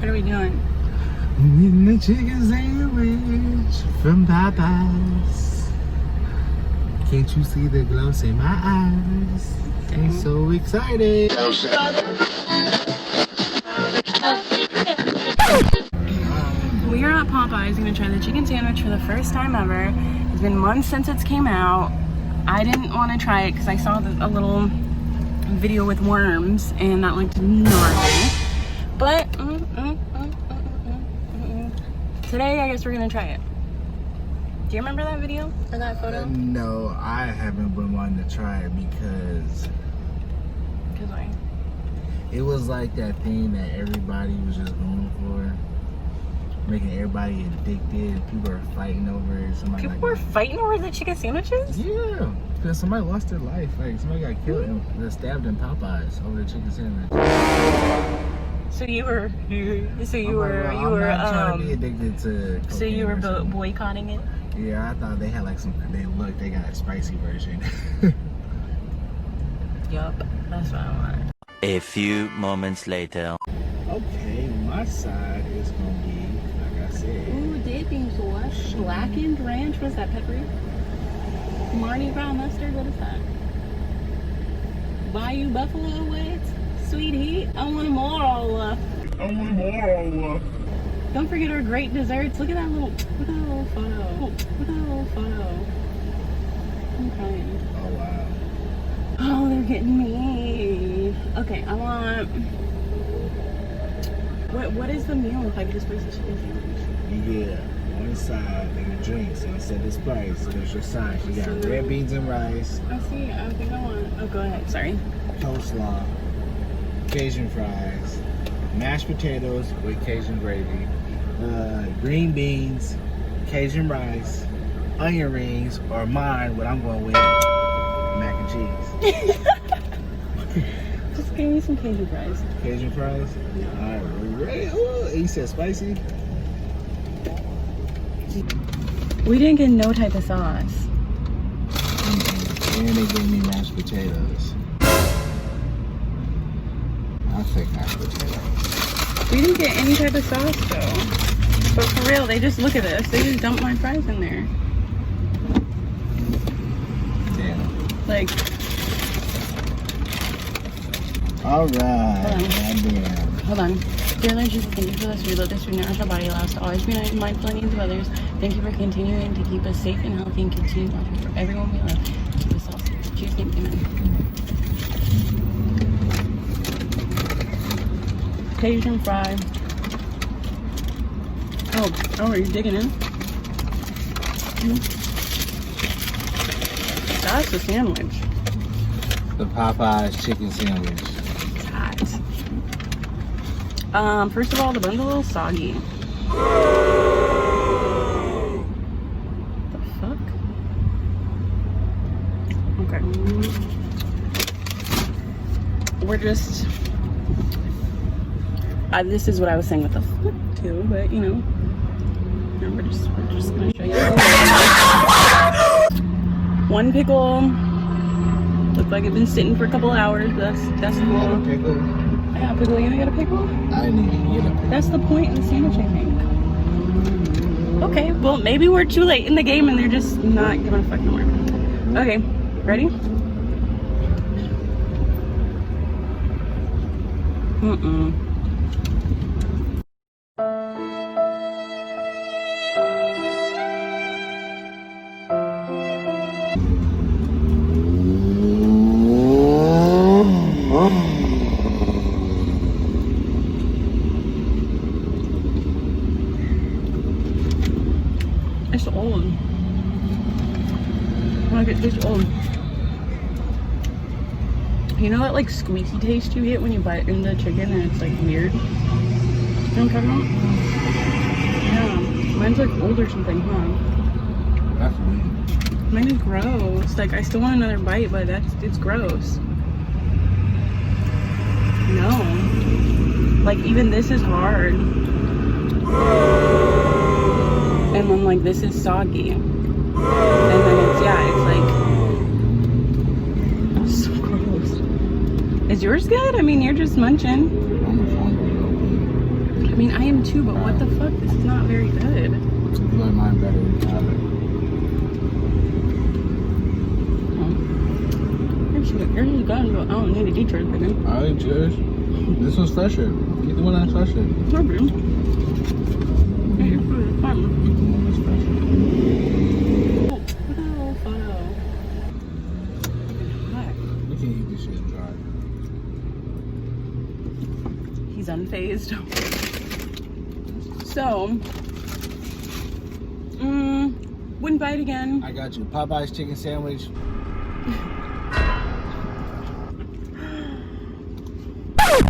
What are we doing? Eating the chicken sandwich from Popeyes. Can't you see the glow in my eyes? I'm so excited. We are at Popeyes gonna try the chicken sandwich for the first time ever. It's been months since it's came out. I didn't want to try it because I saw a little video with worms and that looked gnarly. But today I guess we're gonna try it. Do you remember that video or that photo? No, I haven't been wanting to try it because why? it was like that thing that everybody was just going for, making everybody addicted. People are fighting over it. People were fighting over the chicken sandwiches? Yeah, because somebody lost their life. Like somebody got killed and stabbed in Popeyes over the chicken sandwich. So you were trying to be addicted to cocaine. So you were boycotting it? Yeah, I thought they had like they got a spicy version. Yup, that's what I want. A few moments later. Okay, my side is gonna be, like I said. Ooh, dipping sauce. Blackened ranch, what's that, peppery? Mardi Gras mustard, what is that? Bayou buffalo wings? Sweet heat? I want them all. Don't forget our great desserts. Look at that little photo. I'm crying. Oh wow. Oh, they're getting me. Okay, I want. What is the meal if I get a spicy chicken sandwich? You get one side and your drinks, and instead of Sprite, so there's your side. You got red beans and rice. I see. I think I want. Oh, go ahead. Sorry. Coleslaw, Cajun fries, mashed potatoes with Cajun gravy, green beans, Cajun rice, onion rings, or mine, what I'm going with, mac and cheese. Just give me some Cajun fries. Cajun fries? Yeah. All right, we ready? Ooh, you said spicy? We didn't get no type of sauce. And they gave me mashed potatoes. I'll take mashed potatoes. We didn't get any type of sauce though. But for real, they just look at this. They just dumped my fries in there. Damn. Like. All right. Hold on. Dear Lord Jesus, thank you for this reload this food nourish our body, allow us to always be mindful of the needs of others. Thank you for continuing to keep us safe and healthy and continue watching for everyone we love. Keep us all safe. In Jesus' name, amen. Cajun fry. Oh, are you digging in? That's a sandwich. The Popeyes chicken sandwich. It's hot. First of all, the bun's a little soggy. The fuck? Okay. We're just... this is what I was saying with the flip too, but you know, we're just gonna show you. One pickle looked like it'd been sitting for a couple hours. But that's cool. A pickle? Yeah, a pickle. You gonna get a pickle? I didn't even get a pickle. That's the point in the sandwich, I think. Okay, well maybe we're too late in the game and they're just not giving a fuck no more. Okay, ready? It's old. Like it tastes old. You know that like squeaky taste you get when you bite into chicken and it's like weird? You know what I'm talking about? Yeah. Mine's like old or something, huh? That's weird. Mine is gross. Like I still want another bite, but it's gross. No. Like even this is hard. And then like this is soggy. And then it's like so gross. Is yours good? I mean, you're just munching. I'm hungry. I mean, mean, I am too, but what the fuck? This is not very good. You like mine better than Halle. Yours is gone, but I don't need to eat yours, baby. I'll eat yours. This one's fresher. Eat the one that's fresher. Maybe. Your food is fun. Eat the one that's fresher. Oh, look at that little photo. Hot. We can eat this shit dry. He's unfazed. So, wouldn't buy it again. I got you. Popeye's chicken sandwich.